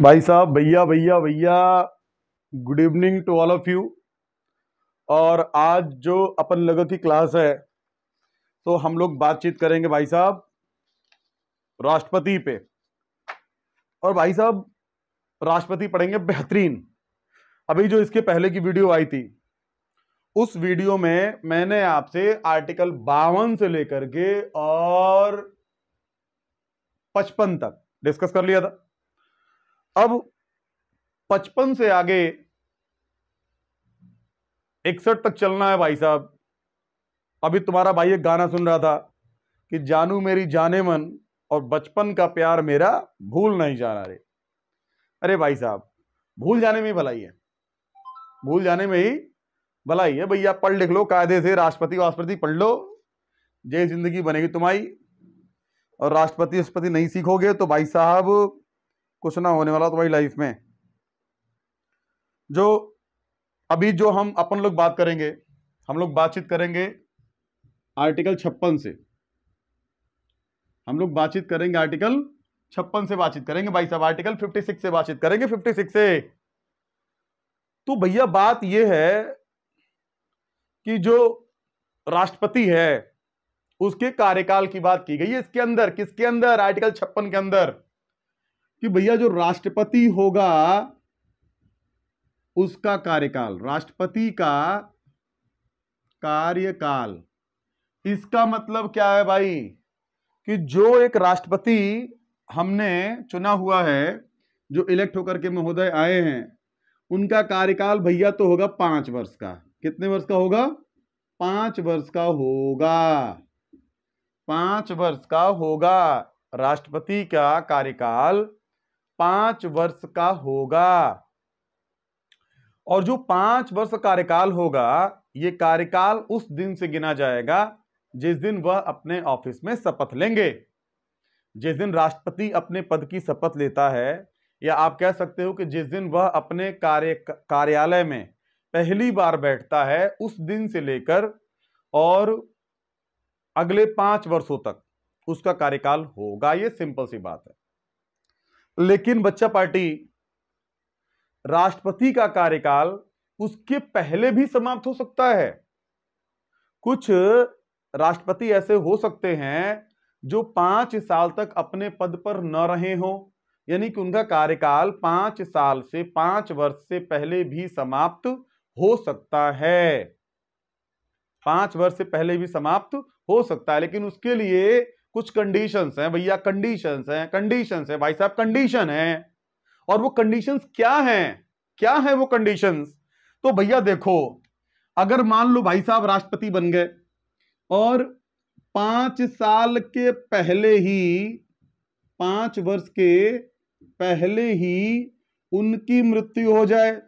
भाई साहब, भैया भैया भैया, good evening to all of you. और आज जो अपन लोगों की क्लास है, तो हम लोग बातचीत करेंगे भाई साहब राष्ट्रपति पे। और भाई साहब राष्ट्रपति पढ़ेंगे बेहतरीन। अभी जो इसके पहले की वीडियो आई थी, उस वीडियो में मैंने आपसे आर्टिकल 52 से लेकर के और 55 तक डिस्कस कर लिया था। अब 55 से आगे 61 तक चलना है भाई साहब। अभी तुम्हारा भाई एक गाना सुन रहा था कि जानू मेरी जाने मन और बचपन का प्यार मेरा भूल नहीं जाना रे। अरे भाई साहब, भूल जाने में ही भलाई है, भूल जाने में ही भलाई है। भैया पढ़ लिख लो कायदे से, राष्ट्रपति वाष्ट्रपति पढ़ लो, जय जिंदगी बनेगी तुम्हारी। और राष्ट्रपति नहीं सीखोगे तो भाई साहब कुछ ना होने वाला तुम्हारी लाइफ में। जो अभी जो हम अपन लोग बात करेंगे, हम लोग बातचीत करेंगे आर्टिकल 56 से। हम लोग बातचीत करेंगे आर्टिकल 56 से बातचीत करेंगे भाई साहब। आर्टिकल 56 से बातचीत करेंगे, 56 से। तो भैया बात यह है कि जो राष्ट्रपति है उसके कार्यकाल की बात की गई है इसके अंदर। किसके अंदर? आर्टिकल 56 के अंदर। कि भैया जो राष्ट्रपति होगा उसका कार्यकाल, राष्ट्रपति का कार्यकाल, इसका मतलब क्या है भाई? कि जो एक राष्ट्रपति हमने चुना हुआ है, जो इलेक्ट होकर के महोदय आए हैं, उनका कार्यकाल भैया तो होगा 5 वर्ष का। कितने वर्ष का होगा? 5 वर्ष का होगा। 5 वर्ष का होगा। राष्ट्रपति का कार्यकाल 5 वर्ष का होगा। और जो 5 वर्ष का कार्यकाल होगा, ये कार्यकाल उस दिन से गिना जाएगा जिस दिन वह अपने ऑफिस में शपथ लेंगे। जिस दिन राष्ट्रपति अपने पद की शपथ लेता है, या आप कह सकते हो कि जिस दिन वह अपने कार्यालय में पहली बार बैठता है, उस दिन से लेकर और अगले 5 वर्षों तक उसका कार्यकाल होगा। ये सिंपल सी बात है। लेकिन बच्चा पार्टी, राष्ट्रपति का कार्यकाल उसके पहले भी समाप्त हो सकता है। कुछ राष्ट्रपति ऐसे हो सकते हैं जो 5 साल तक अपने पद पर न रहे हो, यानी कि उनका कार्यकाल 5 साल से 5 वर्ष से पहले भी समाप्त हो सकता है। 5 वर्ष से पहले भी समाप्त हो सकता है, लेकिन उसके लिए कुछ कंडीशंस हैं भैया। कंडीशंस है भाई साहब, कंडीशन है। और वो कंडीशंस क्या हैं? क्या है वो कंडीशंस? तो भैया देखो, अगर मान लो भाई साहब राष्ट्रपति बन गए और 5 साल के पहले ही, 5 वर्ष के पहले ही उनकी मृत्यु हो जाए,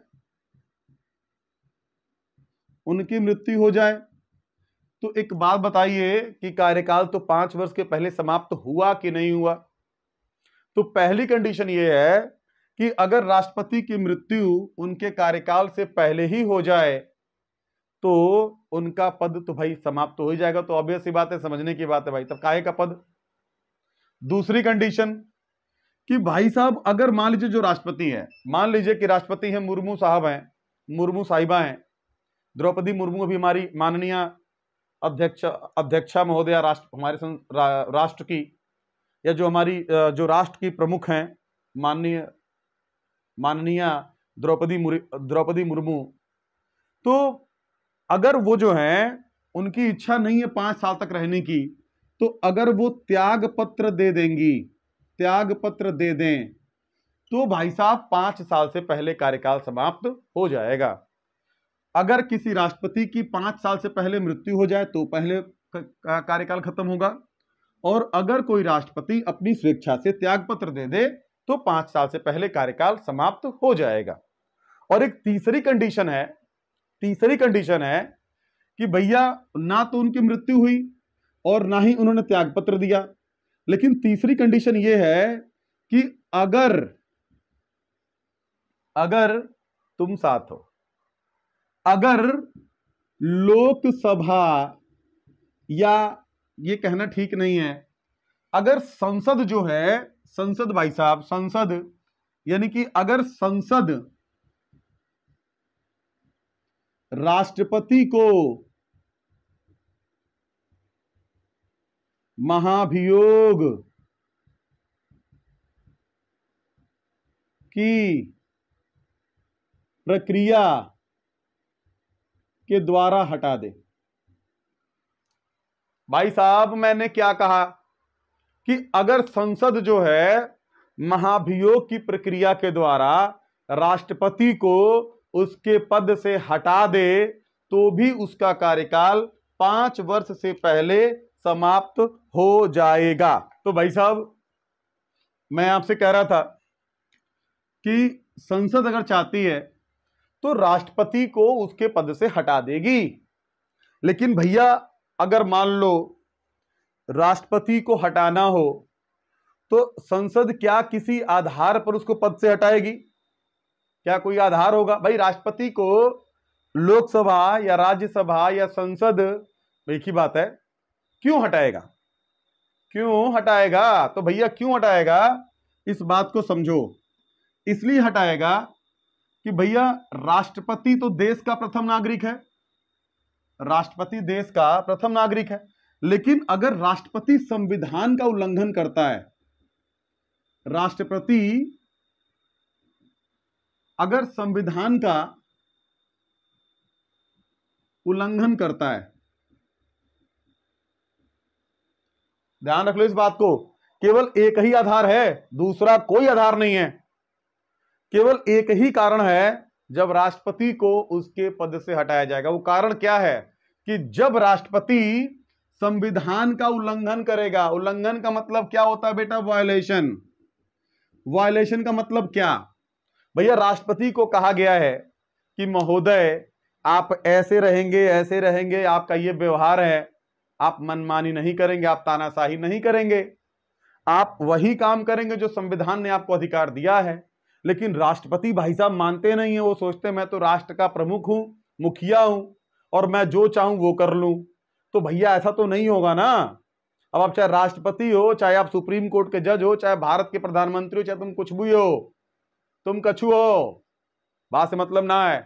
उनकी मृत्यु हो जाए, तो एक बात बताइए कि कार्यकाल तो 5 वर्ष के पहले समाप्त हुआ कि नहीं हुआ? तो पहली कंडीशन यह है कि अगर राष्ट्रपति की मृत्यु उनके कार्यकाल से पहले ही हो जाए तो उनका पद तो भाई समाप्त हो ही जाएगा। तो ऑब्वियस सी बात है, समझने की बात है भाई, तब काहे का पद। दूसरी कंडीशन कि भाई साहब अगर मान लीजिए जो राष्ट्रपति है, मान लीजिए कि राष्ट्रपति हैं मुर्मू साहब हैं, मुर्मू साहिबा हैं, द्रौपदी मुर्मू अभी हमारी माननीय अध्यक्षा महोदया हमारे राष्ट्र की, या जो हमारी जो राष्ट्र की प्रमुख हैं माननीय द्रौपदी मुर्मू, तो अगर वो जो हैं उनकी इच्छा नहीं है 5 साल तक रहने की, तो अगर वो त्याग पत्र दे देंगी, त्याग पत्र दे दें, तो भाई साहब 5 साल से पहले कार्यकाल समाप्त हो जाएगा। अगर किसी राष्ट्रपति की 5 साल से पहले मृत्यु हो जाए तो पहले कार्यकाल खत्म होगा। और अगर कोई राष्ट्रपति अपनी स्वेच्छा से त्याग पत्र दे दे तो 5 साल से पहले कार्यकाल समाप्त हो जाएगा। और एक तीसरी कंडीशन है कि भैया ना तो उनकी मृत्यु हुई और ना ही उन्होंने त्याग पत्र दिया, लेकिन तीसरी कंडीशन यह है कि अगर तुम साथ हो, अगर लोकसभा, या ये कहना ठीक नहीं है, अगर संसद जो है, संसद भाई साहब, संसद यानी कि अगर संसद राष्ट्रपति को महाभियोग की प्रक्रिया के द्वारा हटा दे। भाई साहब, मैंने क्या कहा कि अगर संसद जो है महाभियोग की प्रक्रिया के द्वारा राष्ट्रपति को उसके पद से हटा दे तो भी उसका कार्यकाल 5 वर्ष से पहले समाप्त हो जाएगा। तो भाई साहब, मैं आपसे कह रहा था कि संसद अगर चाहती है तो राष्ट्रपति को उसके पद से हटा देगी, लेकिन भैया अगर मान लो राष्ट्रपति को हटाना हो तो संसद क्या किसी आधार पर उसको पद से हटाएगी? क्या कोई आधार होगा? भाई राष्ट्रपति को लोकसभा या राज्यसभा या संसद, एक ही बात है, क्यों हटाएगा? क्यों हटाएगा? तो भैया क्यों हटाएगा, इस बात को समझो। इसलिए हटाएगा कि भैया राष्ट्रपति तो देश का प्रथम नागरिक है, राष्ट्रपति देश का प्रथम नागरिक है, लेकिन अगर राष्ट्रपति संविधान का उल्लंघन करता है, राष्ट्रपति अगर संविधान का उल्लंघन करता है, ध्यान रख लो इस बात को, केवल एक ही आधार है, दूसरा कोई आधार नहीं है, केवल एक ही कारण है जब राष्ट्रपति को उसके पद से हटाया जाएगा। वो कारण क्या है कि जब राष्ट्रपति संविधान का उल्लंघन करेगा। उल्लंघन का मतलब क्या होता है बेटा? वायलेशन। वायलेशन का मतलब क्या? भैया राष्ट्रपति को कहा गया है कि महोदय आप ऐसे रहेंगे, ऐसे रहेंगे, आपका ये व्यवहार है, आप मनमानी नहीं करेंगे, आप तानाशाही नहीं करेंगे, आप वही काम करेंगे जो संविधान ने आपको अधिकार दिया है। लेकिन राष्ट्रपति भाई साहब मानते नहीं है, वो सोचते मैं तो राष्ट्र का प्रमुख हूं, मुखिया हूं, और मैं जो चाहूं वो कर लूं। तो भैया ऐसा तो नहीं होगा ना। अब आप चाहे राष्ट्रपति हो, चाहे आप सुप्रीम कोर्ट के जज हो, चाहे भारत के प्रधानमंत्री हो, चाहे तुम कुछ भी हो, तुम कछु हो, बात से मतलब ना है,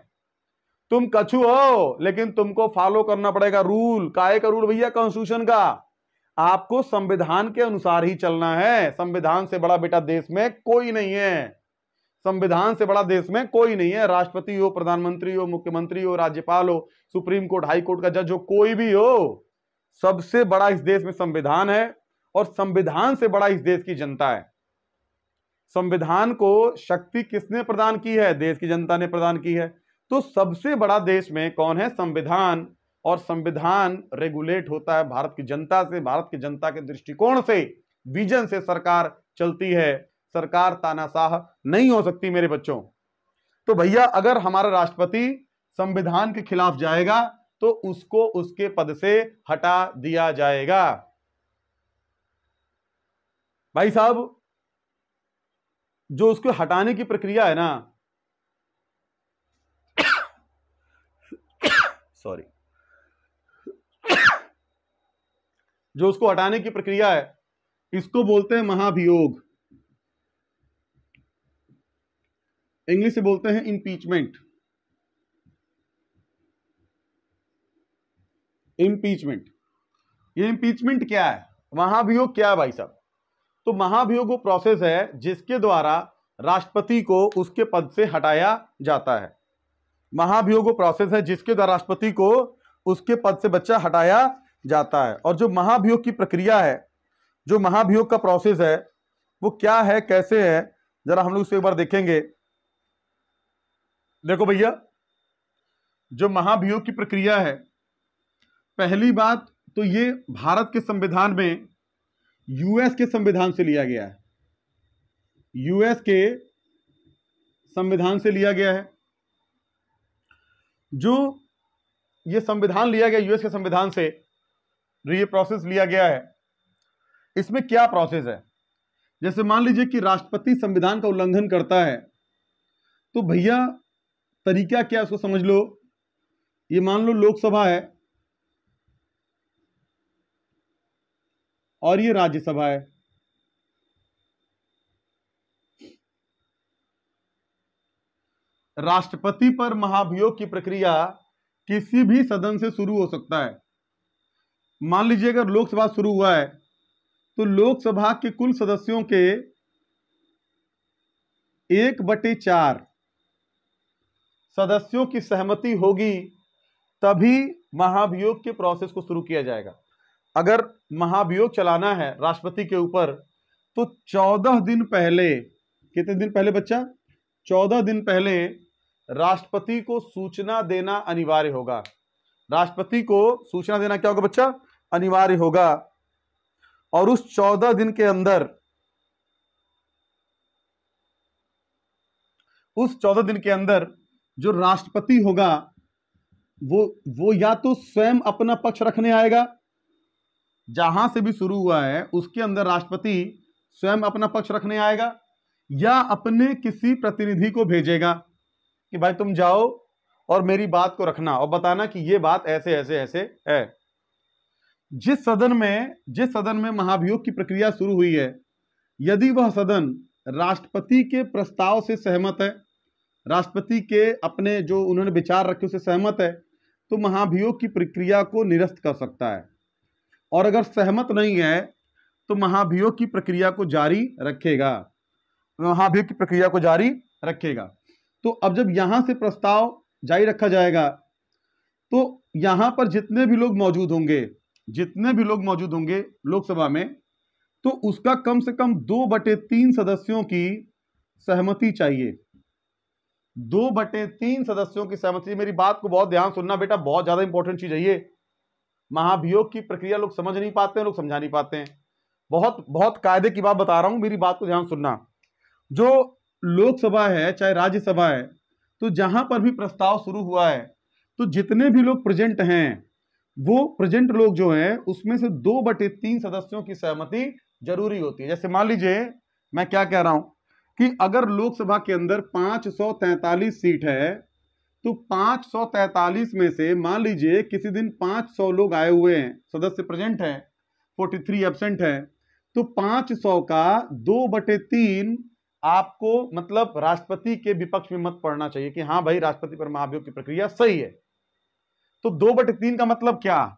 तुम कछु हो, लेकिन तुमको फॉलो करना पड़ेगा रूल। काहे का रूल भैया? कॉन्स्टिट्यूशन का। आपको संविधान के अनुसार ही चलना है। संविधान से बड़ा बेटा देश में कोई नहीं है, संविधान से बड़ा देश में कोई नहीं है। राष्ट्रपति हो, प्रधानमंत्री हो, मुख्यमंत्री हो, राज्यपाल हो, सुप्रीम कोर्ट, हाई कोर्ट का जज हो, कोई भी हो, सबसे बड़ा इस देश में संविधान है, और संविधान से बड़ा इस देश की जनता है। संविधान को शक्ति किसने प्रदान की है? देश की जनता ने प्रदान की है। तो सबसे बड़ा देश में कौन है? संविधान। और संविधान रेगुलेट होता है भारत की जनता से, भारत की जनता के दृष्टिकोण से, विजन से सरकार चलती है। सरकार तानाशाह नहीं हो सकती मेरे बच्चों। तो भैया अगर हमारा राष्ट्रपति संविधान के खिलाफ जाएगा तो उसको उसके पद से हटा दिया जाएगा। भाई साहब, जो उसको हटाने की प्रक्रिया है ना, सॉरी, जो उसको हटाने की प्रक्रिया है, इसको बोलते हैं महाभियोग। इंग्लिश से बोलते हैं इंपीचमेंट। इंपीचमेंट, ये इंपीचमेंट क्या है? महाभियोग क्या है भाई साहब? तो महाभियोग वो प्रोसेस है जिसके द्वारा राष्ट्रपति को उसके पद से हटाया जाता है। महाभियोग वो प्रोसेस है जिसके द्वारा राष्ट्रपति को उसके पद से बच्चा हटाया जाता है। और जो महाभियोग की प्रक्रिया है, जो महाभियोग का प्रोसेस है, वो क्या है, कैसे है, जरा हम लोग उसे एक बार देखेंगे। देखो भैया, जो महाभियोग की प्रक्रिया है, पहली बात तो ये भारत के संविधान में यूएस के संविधान से लिया गया है। यूएस के संविधान से लिया गया है। जो ये संविधान लिया गया यूएस के संविधान से, जो ये प्रोसेस लिया गया है, इसमें क्या प्रोसेस है? जैसे मान लीजिए कि राष्ट्रपति संविधान का उल्लंघन करता है, तो भैया तरीका क्या, उसको समझ लो। ये मान लो लोकसभा है और ये राज्यसभा है। राष्ट्रपति पर महाभियोग की प्रक्रिया किसी भी सदन से शुरू हो सकता है। मान लीजिए अगर लोकसभा शुरू हुआ है तो लोकसभा के कुल सदस्यों के 1/4 सदस्यों की सहमति होगी तभी महाभियोग के प्रोसेस को शुरू किया जाएगा। अगर महाभियोग चलाना है राष्ट्रपति के ऊपर तो 14 दिन पहले, कितने दिन पहले बच्चा, 14 दिन पहले राष्ट्रपति को सूचना देना अनिवार्य होगा। राष्ट्रपति को सूचना देना क्या होगा बच्चा, अनिवार्य होगा। और उस 14 दिन के अंदर, उस 14 दिन के अंदर जो राष्ट्रपति होगा वो या तो स्वयं अपना पक्ष रखने आएगा, जहां से भी शुरू हुआ है उसके अंदर राष्ट्रपति स्वयं अपना पक्ष रखने आएगा, या अपने किसी प्रतिनिधि को भेजेगा कि भाई तुम जाओ और मेरी बात को रखना और बताना कि ये बात ऐसे ऐसे ऐसे है। जिस सदन में महाभियोग की प्रक्रिया शुरू हुई है, यदि वह सदन राष्ट्रपति के प्रस्ताव से सहमत है, राष्ट्रपति के अपने जो उन्होंने विचार रखे उससे सहमत है, तो महाभियोग की प्रक्रिया को निरस्त कर सकता है। और अगर सहमत नहीं है तो महाभियोग की प्रक्रिया को जारी रखेगा, महाभियोग की प्रक्रिया को जारी रखेगा। तो अब जब यहां से प्रस्ताव जारी रखा जाएगा तो यहां पर जितने भी लोग मौजूद होंगे लोकसभा में, तो उसका कम से कम 2/3 सदस्यों की सहमति चाहिए। 2/3 सदस्यों की सहमति। मेरी बात को बहुत ध्यान सुनना बेटा, बहुत ज्यादा इंपॉर्टेंट चीज है ये। महाभियोग की प्रक्रिया लोग समझ नहीं पाते हैं, लोग समझा नहीं पाते हैं। बहुत बहुत कायदे की बात बता रहा हूं, मेरी बात को ध्यान सुनना। जो लोकसभा है चाहे राज्यसभा है, तो जहां पर भी प्रस्ताव शुरू हुआ है तो जितने भी लोग प्रेजेंट हैं, वो प्रेजेंट लोग जो हैं उसमें से 2/3 सदस्यों की सहमति जरूरी होती है। जैसे मान लीजिए मैं क्या कह रहा हूं कि अगर लोकसभा के अंदर 543 सीट है तो 543 में से मान लीजिए किसी दिन 500 लोग आए हुए हैं, सदस्य प्रेजेंट हैं, 43 एब्सेंट है, तो 500 का 2/3 आपको मतलब राष्ट्रपति के विपक्ष में मत पड़ना चाहिए कि हाँ भाई राष्ट्रपति पर महाभियोग की प्रक्रिया सही है। तो 2/3 का मतलब क्या,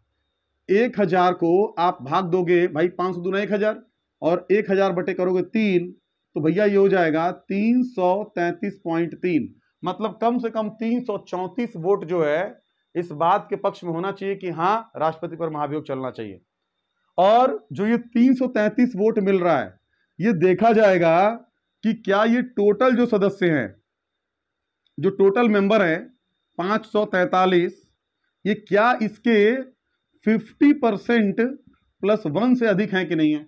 1000 को आप भाग दोगे भाई, 500 दूना 1000 और 1000 बटे करोगे 3, तो भैया ये हो जाएगा 333.3। मतलब कम से कम 334 वोट जो है इस बात के पक्ष में होना चाहिए कि हाँ राष्ट्रपति पर महाभियोग चलना चाहिए। और जो ये 333 वोट मिल रहा है, ये देखा जाएगा कि क्या ये टोटल जो सदस्य हैं, जो टोटल मेंबर है 543, ये क्या इसके 50% +1 से अधिक है कि नहीं है।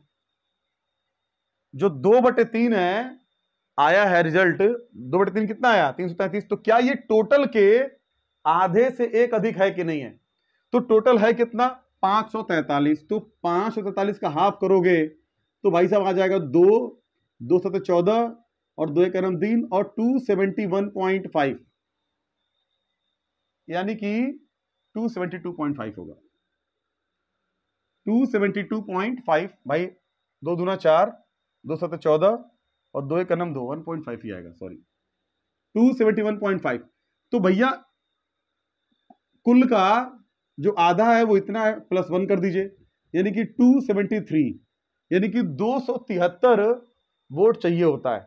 जो 2/3 है, आया है रिजल्ट 2/3 कितना आया, 333, तो क्या ये टोटल के आधे से एक अधिक है कि नहीं है। तो टोटल है कितना, 543। तो 543 का हाफ करोगे तो भाई साहब आ जाएगा 2 7 14 और 2 1 3 और 271.5, यानी कि 272.5 होगा। 272.5 भाई, 2 दूना 4, 2 7 14 और 2 1 2, 1.5 ही आएगा, सॉरी 271.5। तो भैया कुल का जो आधा है वो इतना है, +1 कर दीजिए, यानी कि 273, यानी कि 273 वोट चाहिए होता है।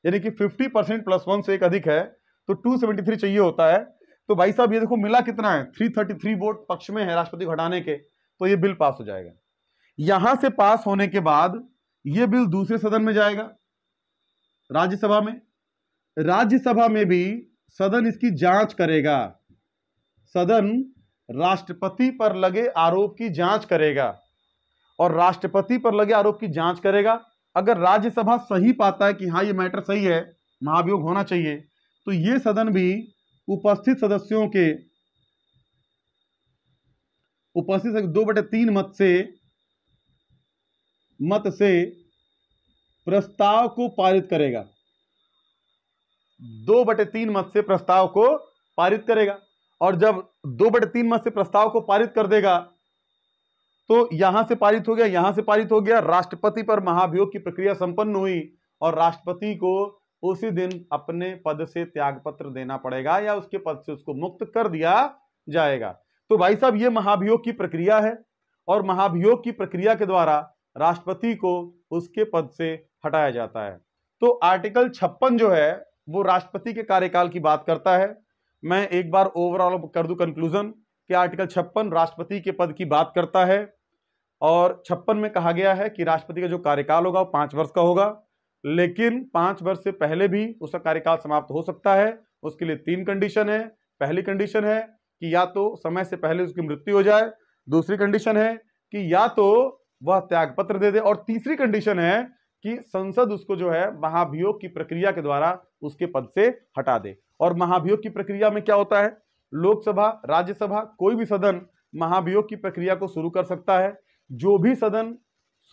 यानी कि 50% +1 से एक अधिक है तो 273 चाहिए होता है। तो भाई साहब ये देखो मिला कितना है, 333 वोट पक्ष में है राष्ट्रपति को हटाने के, तो ये बिल पास हो जाएगा। यहां से पास होने के बाद ये बिल दूसरे सदन में जाएगा, राज्यसभा में। राज्यसभा में भी सदन इसकी जांच करेगा, सदन राष्ट्रपति पर लगे आरोप की जांच करेगा और राष्ट्रपति पर लगे आरोप की जांच करेगा। अगर राज्यसभा सही पाता है कि हाँ ये मैटर सही है, महाभियोग होना चाहिए, तो ये सदन भी उपस्थित सदस्यों के 2/3 मत से प्रस्ताव को पारित करेगा। 2/3 मत से प्रस्ताव को पारित करेगा। और जब 2/3 मत से प्रस्ताव को पारित कर देगा तो यहां से पारित हो गया, यहां से पारित हो गया, राष्ट्रपति पर महाभियोग की प्रक्रिया संपन्न हुई और राष्ट्रपति को उसी दिन अपने पद से त्यागपत्र देना पड़ेगा या उसके पद से उसको मुक्त कर दिया जाएगा। तो भाई साहब ये महाभियोग की प्रक्रिया है और महाभियोग की प्रक्रिया के द्वारा राष्ट्रपति को उसके पद से हटाया जाता है। तो आर्टिकल 56 जो है वो राष्ट्रपति के कार्यकाल की बात करता है। मैं एक बार ओवरऑल कर दूं कंक्लूजन कि आर्टिकल 56 राष्ट्रपति के पद की बात करता है और 56 में कहा गया है कि राष्ट्रपति का जो कार्यकाल होगा वो 5 वर्ष का होगा, लेकिन 5 वर्ष से पहले भी उसका कार्यकाल समाप्त हो सकता है। उसके लिए 3 कंडीशन है। पहली कंडीशन है कि या तो समय से पहले उसकी मृत्यु हो जाए, दूसरी कंडीशन है कि या तो वह त्यागपत्र दे दे और तीसरी कंडीशन है कि संसद उसको जो है महाभियोग की प्रक्रिया के द्वारा उसके पद से हटा दे। और महाभियोग की प्रक्रिया में क्या होता है, लोकसभा, राज्यसभा, कोई भी सदन महाभियोग की प्रक्रिया को शुरू कर सकता है। जो भी सदन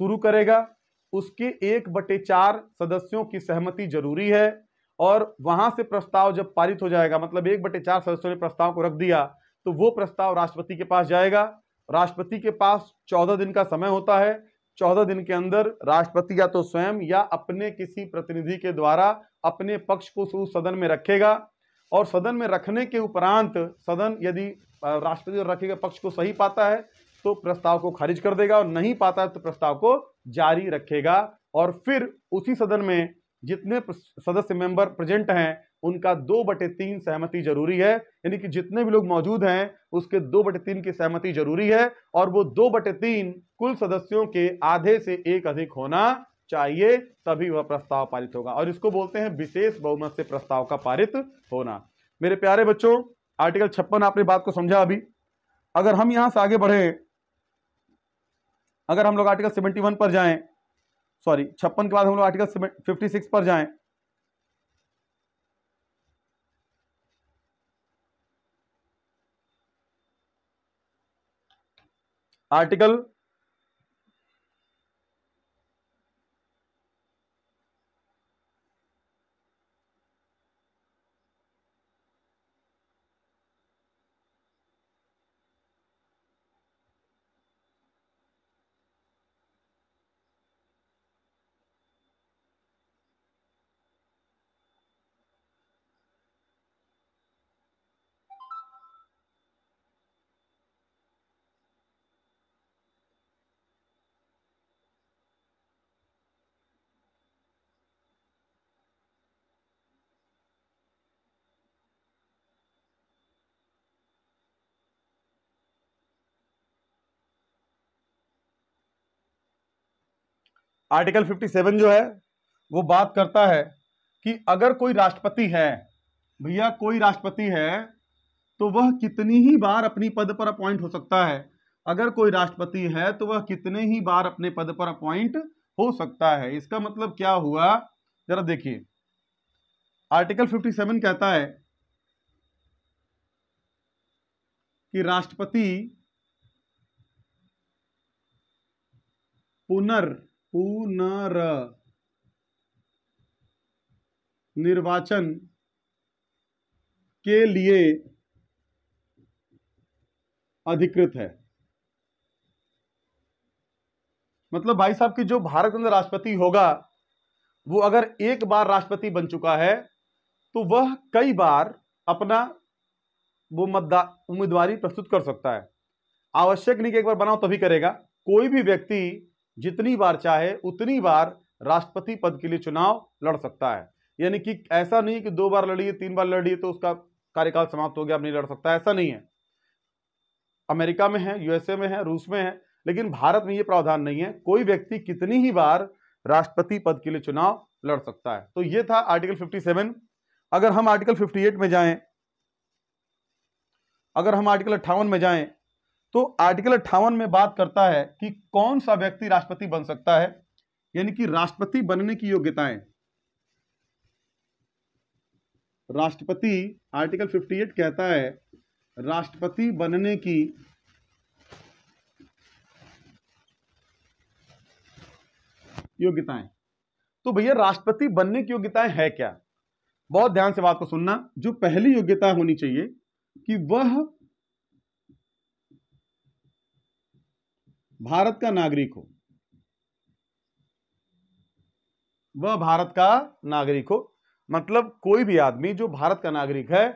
शुरू करेगा उसके 1/4 सदस्यों की सहमति जरूरी है और वहां से प्रस्ताव जब पारित हो जाएगा, मतलब 1/4 सदस्यों ने प्रस्ताव को रख दिया, तो वो प्रस्ताव राष्ट्रपति के पास जाएगा। राष्ट्रपति के पास 14 दिन का समय होता है। 14 दिन के अंदर राष्ट्रपति या तो स्वयं या अपने किसी प्रतिनिधि के द्वारा अपने पक्ष को उस सदन में रखेगा और सदन में रखने के उपरांत सदन यदि राष्ट्रपति और रखे गए पक्ष को सही पाता है तो प्रस्ताव को खारिज कर देगा और नहीं पाता है तो प्रस्ताव को जारी रखेगा। और फिर उसी सदन में जितने सदस्य मेंबर प्रेजेंट हैं उनका 2/3 सहमति जरूरी है, यानी कि जितने भी लोग मौजूद हैं उसके 2/3 की सहमति जरूरी है और वो 2/3 कुल सदस्यों के आधे से एक अधिक होना चाहिए, तभी वह प्रस्ताव पारित होगा और इसको बोलते हैं विशेष बहुमत से प्रस्ताव का पारित होना। मेरे प्यारे बच्चों, आर्टिकल 56 आपने बात को समझा। अभी अगर हम यहां से आगे बढ़े, अगर हम लोग आर्टिकल 71 पर जाएं, सॉरी 56 के बाद हम लोग आर्टिकल 56 पर जाएं, आर्टिकल आर्टिकल 57 जो है वो बात करता है कि अगर कोई राष्ट्रपति है, भैया कोई राष्ट्रपति है तो वह कितनी ही बार अपनी पद पर अपॉइंट हो सकता है। अगर कोई राष्ट्रपति है तो वह कितने ही बार अपने पद पर अपॉइंट हो सकता है। इसका मतलब क्या हुआ, जरा देखिए। आर्टिकल 57 कहता है कि राष्ट्रपति निर्वाचन के लिए अधिकृत है। मतलब भाई साहब कि जो भारत के अंदर राष्ट्रपति होगा वो अगर एक बार राष्ट्रपति बन चुका है तो वह कई बार अपना वो उम्मीदवारी प्रस्तुत कर सकता है। आवश्यक नहीं कि एक बार बनाओ तभी करेगा। कोई भी व्यक्ति जितनी बार चाहे उतनी बार राष्ट्रपति पद के लिए चुनाव लड़ सकता है। यानी कि ऐसा नहीं कि 2 बार लड़ी है, 3 बार लड़ी है तो उसका कार्यकाल समाप्त हो गया, अब नहीं लड़ सकता, ऐसा नहीं है। अमेरिका में है, यूएसए में है, रूस में है, लेकिन भारत में यह प्रावधान नहीं है। कोई व्यक्ति कितनी ही बार राष्ट्रपति पद के लिए चुनाव लड़ सकता है। तो यह था आर्टिकल 57। अगर हम आर्टिकल 58 में जाएं, अगर हम आर्टिकल 58 में जाएं तो आर्टिकल 58 में बात करता है कि कौन सा व्यक्ति राष्ट्रपति बन सकता है, यानी कि राष्ट्रपति बनने की योग्यताएं। राष्ट्रपति, आर्टिकल 58 कहता है राष्ट्रपति बनने की योग्यताएं। तो भैया राष्ट्रपति बनने की योग्यताएं है क्या, बहुत ध्यान से बात को सुनना। जो पहली योग्यता होनी चाहिए कि वह भारत का नागरिक हो, वह भारत का नागरिक हो। मतलब कोई भी आदमी जो भारत का नागरिक है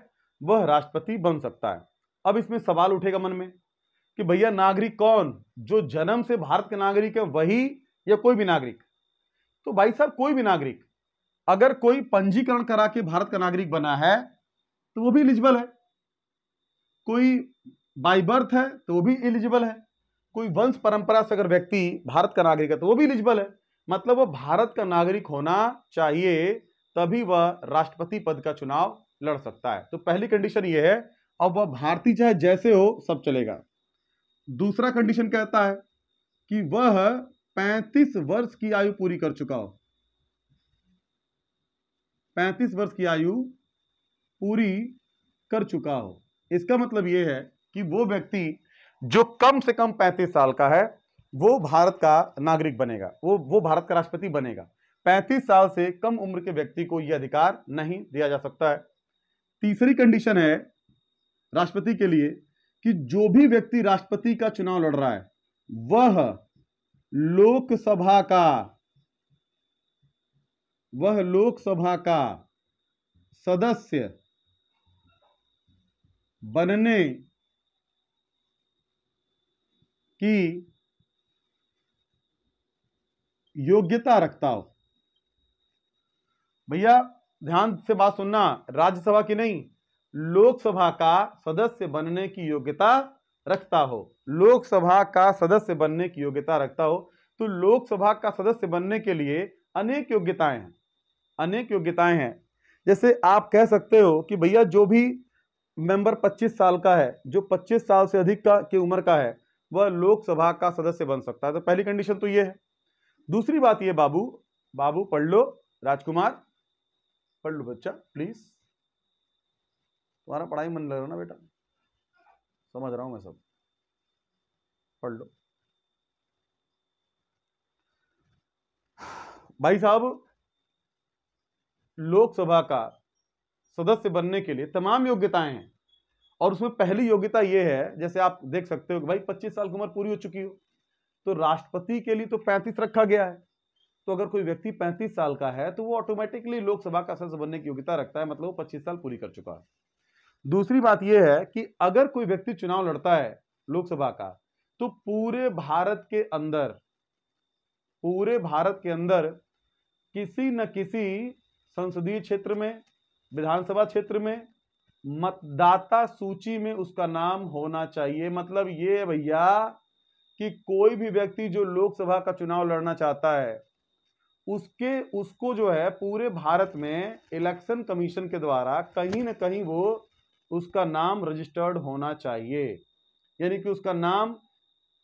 वह राष्ट्रपति बन सकता है। अब इसमें सवाल उठेगा मन में कि भैया नागरिक कौन, जो जन्म से भारत के नागरिक है वही या कोई भी नागरिक? तो भाई साहब कोई भी नागरिक, अगर कोई पंजीकरण करा के भारत का नागरिक बना है तो वो भी एलिजिबल है, कोई बाय बर्थ है तो वो भी एलिजिबल है, कोई वंश परंपरा से अगर व्यक्ति भारत का नागरिक है तो वो भी एलिजिबल है। मतलब वह भारत का नागरिक होना चाहिए, तभी वह राष्ट्रपति पद का चुनाव लड़ सकता है। तो पहली कंडीशन यह है, अब वह भारतीय चाहे जैसे हो सब चलेगा। दूसरा कंडीशन कहता है कि वह 35 वर्ष की आयु पूरी कर चुका हो, 35 वर्ष की आयु पूरी कर चुका हो। इसका मतलब यह है कि वो व्यक्ति जो कम से कम 35 साल का है वो भारत का नागरिक बनेगा, वो भारत का राष्ट्रपति बनेगा। 35 साल से कम उम्र के व्यक्ति को यह अधिकार नहीं दिया जा सकता है। तीसरी कंडीशन है राष्ट्रपति के लिए कि जो भी व्यक्ति राष्ट्रपति का चुनाव लड़ रहा है वह लोकसभा का सदस्य बनने की योग्यता रखता हो। भैया ध्यान से बात सुनना, राज्यसभा की नहीं, लोकसभा का सदस्य बनने की योग्यता रखता हो, लोकसभा का सदस्य बनने की योग्यता रखता हो। तो लोकसभा का सदस्य बनने के लिए अनेक योग्यताएं हैं, अनेक योग्यताएं हैं। जैसे आप कह सकते हो कि भैया जो भी मेंबर 25 साल का है, जो 25 साल से अधिक की उम्र का है, वह लोकसभा का सदस्य बन सकता है। तो पहली कंडीशन तो यह है। दूसरी बात यह, बाबू पढ़ लो, राजकुमार पढ़ लो बच्चा प्लीज, तुम्हारा पढ़ाई मन लग रहा है ना बेटा, समझ रहा हूं मैं सब, पढ़ लो। भाई साहब लोकसभा का सदस्य बनने के लिए तमाम योग्यताएं हैं, और उसमें पहली योग्यता यह है, जैसे आप देख सकते हो कि भाई 25 साल की उम्र पूरी हो चुकी हो, तो राष्ट्रपति के लिए तो 35 रखा गया है। तो अगर कोई व्यक्ति 35 साल का है तो वो ऑटोमेटिकली लोकसभा का सदस्य बनने की योग्यता रखता है, मतलब वो 25 साल पूरी कर चुका है। दूसरी बात यह है कि अगर कोई व्यक्ति चुनाव लड़ता है लोकसभा का, तो पूरे भारत के अंदर किसी न किसी संसदीय क्षेत्र में, विधानसभा क्षेत्र में मतदाता सूची में उसका नाम होना चाहिए। मतलब ये भैया कि कोई भी व्यक्ति जो लोकसभा का चुनाव लड़ना चाहता है उसको जो है पूरे भारत में इलेक्शन कमीशन के द्वारा कहीं ना कहीं वो उसका नाम रजिस्टर्ड होना चाहिए, यानी कि उसका नाम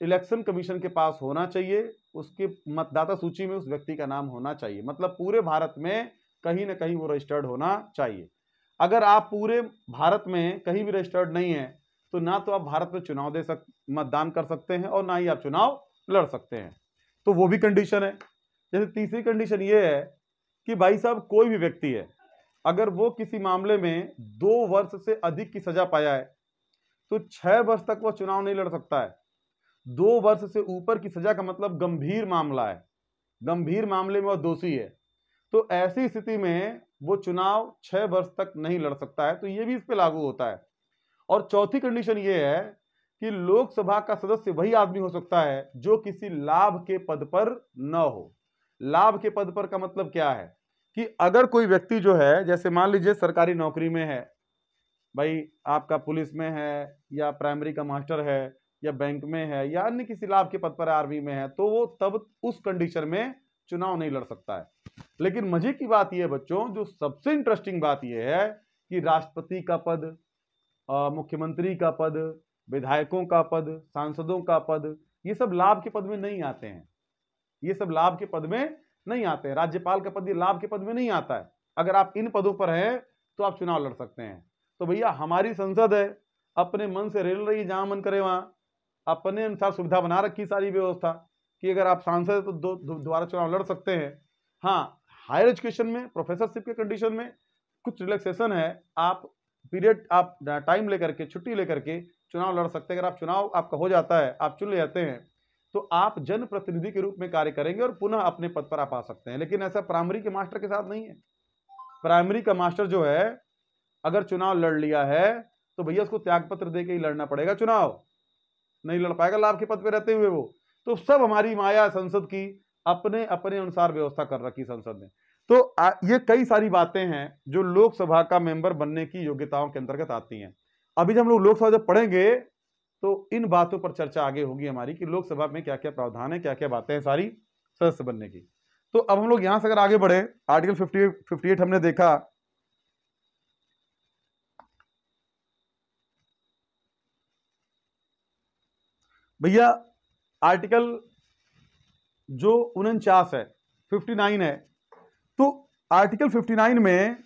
इलेक्शन कमीशन के पास होना चाहिए, उसके मतदाता सूची में उस व्यक्ति का नाम होना चाहिए। मतलब पूरे भारत में कहीं ना कहीं वो रजिस्टर्ड होना चाहिए। अगर आप पूरे भारत में कहीं भी रजिस्टर्ड नहीं है तो ना तो आप भारत में चुनाव मतदान कर सकते हैं और ना ही आप चुनाव लड़ सकते हैं। तो वो भी कंडीशन है। जैसे तीसरी कंडीशन ये है कि भाई साहब कोई भी व्यक्ति है, अगर वो किसी मामले में 2 वर्ष से अधिक की सजा पाया है तो 6 वर्ष तक वह चुनाव नहीं लड़ सकता है। 2 वर्ष से ऊपर की सजा का मतलब गंभीर मामला है, गंभीर मामले में वह दोषी है, तो ऐसी स्थिति में वो चुनाव 6 वर्ष तक नहीं लड़ सकता है। तो ये भी इस पे लागू होता है। और चौथी कंडीशन ये है कि लोकसभा का सदस्य वही आदमी हो सकता है जो किसी लाभ के पद पर न हो। लाभ के पद पर का मतलब क्या है कि अगर कोई व्यक्ति जो है, जैसे मान लीजिए सरकारी नौकरी में है, भाई आपका पुलिस में है या प्राइमरी का मास्टर है या बैंक में है या अन्य किसी लाभ के पद पर आर्मी में है, तो वो तब उस कंडीशन में चुनाव नहीं लड़ सकता है। लेकिन मजे की बात यह है बच्चों, जो सबसे इंटरेस्टिंग बात यह है कि राष्ट्रपति का पद, मुख्यमंत्री का पद, विधायकों का पद, सांसदों का पद, ये सब लाभ के पद में नहीं आते हैं, ये सब लाभ के पद में नहीं आते हैं। राज्यपाल का पद ये लाभ के पद में नहीं आता है। अगर आप इन पदों पर हैं तो आप चुनाव लड़ सकते हैं। तो भैया हमारी संसद है, अपने मन से रेल रही, जहां मन करे वहां, अपने अनुसार सुविधा बना रखी सारी व्यवस्था कि अगर आप सांसद है तो दोबारा चुनाव लड़ सकते हैं। हाँ, हायर एजुकेशन में प्रोफेसरशिप के कंडीशन में कुछ रिलैक्सेशन है, आप पीरियड, आप टाइम लेकर के, छुट्टी लेकर के चुनाव लड़ सकते हैं। अगर आप चुनाव आपका हो जाता है, आप चुन ले जाते हैं, तो आप जनप्रतिनिधि के रूप में कार्य करेंगे और पुनः अपने पद पर आप आ सकते हैं। लेकिन ऐसा प्राइमरी के मास्टर के साथ नहीं है, प्राइमरी का मास्टर जो है अगर चुनाव लड़ लिया है तो भैया उसको त्याग पत्र दे के ही लड़ना पड़ेगा चुनाव, नहीं लड़ पाएगा लाभ के पद पे रहते हुए वो। तो सब हमारी माया संसद की अपने अपने अनुसार व्यवस्था कर रखी संसद ने। तो ये कई सारी बातें हैं जो लोकसभा का मेंबर बनने की योग्यताओं के अंतर्गत आती हैं। अभी जब हम लोग लोकसभा जब पढ़ेंगे तो इन बातों पर चर्चा आगे होगी हमारी कि लोकसभा में क्या क्या प्रावधान है, क्या क्या बातें हैं सारी सदस्य बनने की। तो अब हम लोग यहां से अगर आगे बढ़े, आर्टिकल 58 हमने देखा, भैया आर्टिकल जो 49 है 59 है, तो आर्टिकल 59 में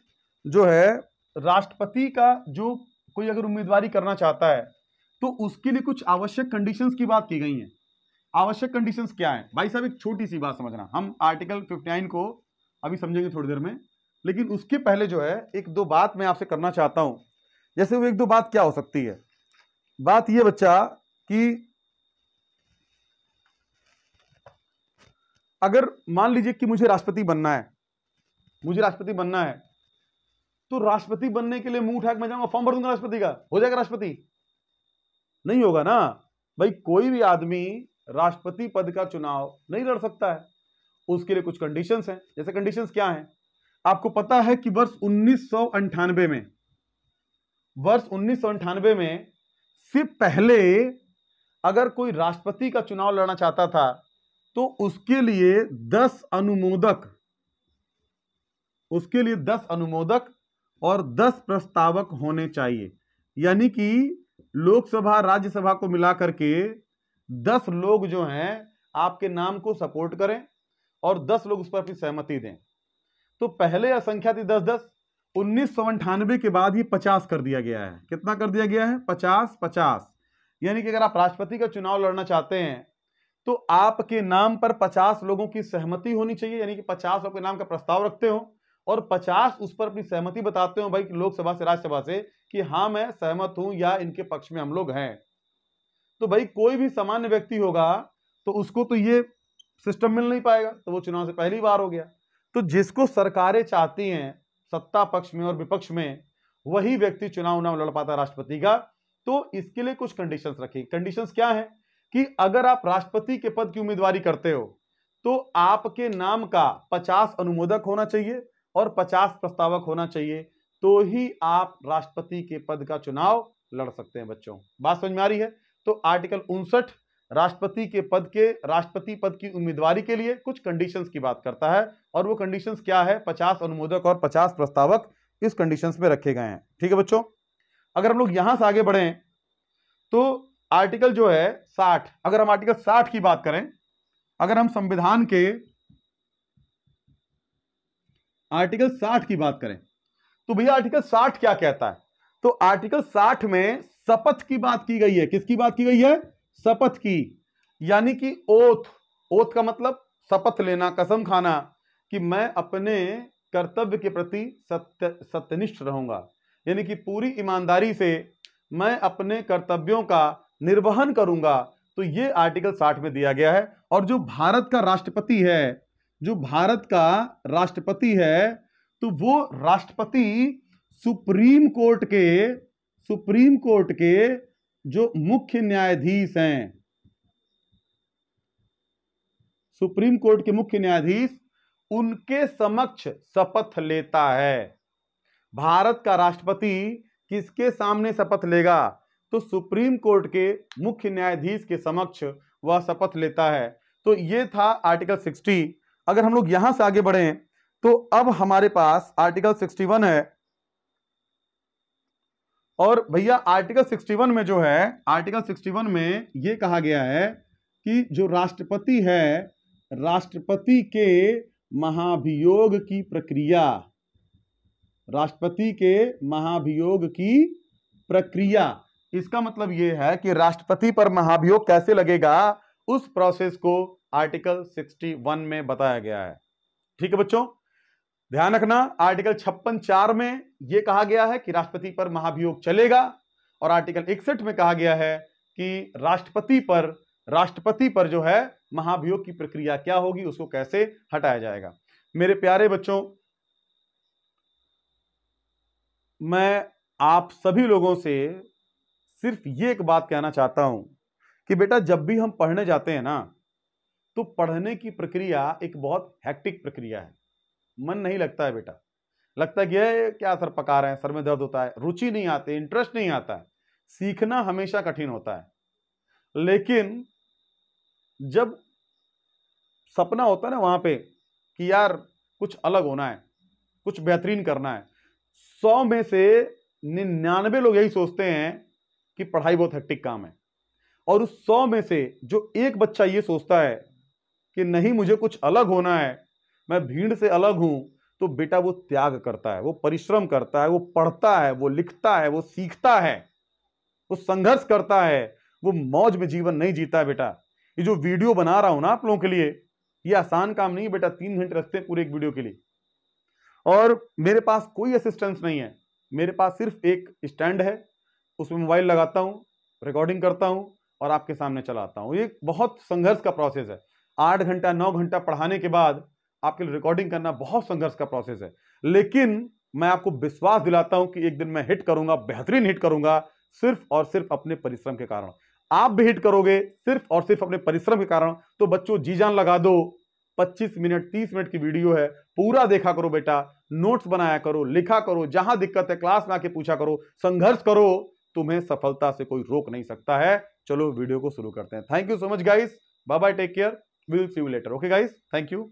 जो है राष्ट्रपति का जो कोई अगर उम्मीदवारी करना चाहता है तो उसके लिए कुछ आवश्यक कंडीशंस की बात की गई है। आवश्यक कंडीशंस क्या है भाई साहब, एक छोटी सी बात समझना, हम आर्टिकल 59 को अभी समझेंगे थोड़ी देर में, लेकिन उसके पहले जो है एक दो बात मैं आपसे करना चाहता हूं। जैसे वो एक दो बात क्या हो सकती है, बात ये बच्चा कि अगर मान लीजिए कि मुझे राष्ट्रपति बनना है, मुझे राष्ट्रपति बनना है, तो राष्ट्रपति बनने के लिए मुंह उठा के मैं जाऊंगा फॉर्म भर दूंगा राष्ट्रपति का, हो जाएगा राष्ट्रपति? नहीं होगा ना भाई। कोई भी आदमी राष्ट्रपति पद का चुनाव नहीं लड़ सकता है, उसके लिए कुछ कंडीशंस हैं। जैसे कंडीशंस क्या हैं, आपको पता है कि वर्ष 1998 में से पहले अगर कोई राष्ट्रपति का चुनाव लड़ना चाहता था तो उसके लिए 10 अनुमोदक और 10 प्रस्तावक होने चाहिए। यानी कि लोकसभा राज्यसभा को मिलाकर के 10 लोग जो हैं आपके नाम को सपोर्ट करें और 10 लोग उस पर अपनी सहमति दें। तो पहले यह संख्या थी 10-10, 1998 के बाद ही 50 कर दिया गया है। कितना कर दिया गया है? 50-50। यानी कि अगर आप राष्ट्रपति का चुनाव लड़ना चाहते हैं तो आपके नाम पर 50 लोगों की सहमति होनी चाहिए, यानी कि 50 आपके नाम का प्रस्ताव रखते हो और 50 उस पर अपनी सहमति बताते हो भाई लोकसभा से राज्यसभा से कि हाँ मैं सहमत हूं या इनके पक्ष में हम लोग हैं। तो भाई कोई भी सामान्य व्यक्ति होगा तो उसको तो ये सिस्टम मिल नहीं पाएगा, तो वो चुनाव से पहली बार हो गया। तो जिसको सरकारें चाहती हैं सत्ता पक्ष में और विपक्ष में, वही व्यक्ति चुनाव ना लड़ पाता राष्ट्रपति का। तो इसके लिए कुछ कंडीशंस रखी। कंडीशंस क्या है कि अगर आप राष्ट्रपति के पद की उम्मीदवारी करते हो तो आपके नाम का 50 अनुमोदक होना चाहिए और 50 प्रस्तावक होना चाहिए, तो ही आप राष्ट्रपति के पद का चुनाव लड़ सकते हैं। बच्चों बात समझ में आ रही है? तो आर्टिकल 59 राष्ट्रपति पद की उम्मीदवारी के लिए कुछ कंडीशंस की बात करता है, और वो कंडीशंस क्या है? 50 अनुमोदक और 50 प्रस्तावक इस कंडीशंस में रखे गए हैं। ठीक है बच्चों, अगर हम लोग यहां से आगे बढ़े तो आर्टिकल जो है 60, अगर हम आर्टिकल 60 की बात करें, अगर हम संविधान के आर्टिकल 60 की बात करें तो भैया आर्टिकल 60 क्या कहता है? तो आर्टिकल 60 में शपथ की बात की गई है। किसकी बात की गई है? शपथ की, यानी कि ओथ का मतलब शपथ लेना, कसम खाना कि मैं अपने कर्तव्य के प्रति सत्यनिष्ठ रहूंगा, यानी कि पूरी ईमानदारी से मैं अपने कर्तव्यों का निर्वहन करूंगा। तो ये आर्टिकल 60 में दिया गया है। और जो भारत का राष्ट्रपति है, तो वो राष्ट्रपति सुप्रीम कोर्ट के जो मुख्य न्यायाधीश हैं, सुप्रीम कोर्ट के मुख्य न्यायाधीश, उनके समक्ष शपथ लेता है। भारत का राष्ट्रपति किसके सामने शपथ लेगा? तो सुप्रीम कोर्ट के मुख्य न्यायाधीश के समक्ष वह शपथ लेता है। तो यह था आर्टिकल 60। अगर हम लोग यहां से आगे बढ़े तो अब हमारे पास आर्टिकल 61 है। और भैया आर्टिकल 61 में जो है, आर्टिकल 61 में यह कहा गया है कि जो राष्ट्रपति है, राष्ट्रपति के महाभियोग की प्रक्रिया, राष्ट्रपति के महाभियोग की प्रक्रिया, इसका मतलब यह है कि राष्ट्रपति पर महाभियोग कैसे लगेगा, उस प्रोसेस को आर्टिकल 61 में बताया गया है। ठीक है बच्चों, ध्यान रखना, आर्टिकल 56(4) में यह कहा गया है कि राष्ट्रपति पर महाभियोग चलेगा, और आर्टिकल 61 में कहा गया है कि राष्ट्रपति पर जो है महाभियोग की प्रक्रिया क्या होगी, उसको कैसे हटाया जाएगा। मेरे प्यारे बच्चों, मैं आप सभी लोगों से सिर्फ ये एक बात कहना चाहता हूं कि बेटा जब भी हम पढ़ने जाते हैं ना, तो पढ़ने की प्रक्रिया एक बहुत हेक्टिक प्रक्रिया है। मन नहीं लगता है बेटा, लगता है कि ये क्या सर पका रहे हैं, सर में दर्द होता है, रुचि नहीं आती, इंटरेस्ट नहीं आता है। सीखना हमेशा कठिन होता है, लेकिन जब सपना होता है ना वहां पे कि यार कुछ अलग होना है, कुछ बेहतरीन करना है, 100 में से 99 लोग यही सोचते हैं कि पढ़ाई बहुत हेक्टिक काम है। और उस 100 में से जो एक बच्चा ये सोचता है कि नहीं मुझे कुछ अलग होना है, मैं भीड़ से अलग हूं, तो बेटा वो त्याग करता है, वो परिश्रम करता है, वो पढ़ता है, वो लिखता है, वो सीखता है, वो संघर्ष करता है, वो मौज में जीवन नहीं जीता है बेटा। ये जो वीडियो बना रहा हूं ना आप लोगों के लिए, ये आसान काम नहीं है बेटा। 3 घंटे लगते हैं पूरे एक वीडियो के लिए, और मेरे पास कोई असिस्टेंस नहीं है। मेरे पास सिर्फ एक स्टैंड है, उसमें मोबाइल लगाता हूं, रिकॉर्डिंग करता हूं और आपके सामने चलाता हूं। ये बहुत संघर्ष का प्रोसेस है। 8 घंटा 9 घंटा पढ़ाने के बाद आपके लिए रिकॉर्डिंग करना बहुत संघर्ष का प्रोसेस है, लेकिन मैं आपको विश्वास दिलाता हूं कि एक दिन मैं हिट करूंगा, बेहतरीन हिट करूंगा, सिर्फ और सिर्फ अपने परिश्रम के कारण। आप भी हिट करोगे सिर्फ और सिर्फ अपने परिश्रम के कारण। तो बच्चों जी जान लगा दो, 25 मिनट 30 मिनट की वीडियो है, पूरा देखा करो बेटा, नोट्स बनाया करो, लिखा करो, जहां दिक्कत है क्लास में आके पूछा करो, संघर्ष करो, तुम्हें सफलता से कोई रोक नहीं सकता है। चलो वीडियो को शुरू करते हैं। Thank you so much guys, bye bye, take care, will see you later. Okay guys, thank you.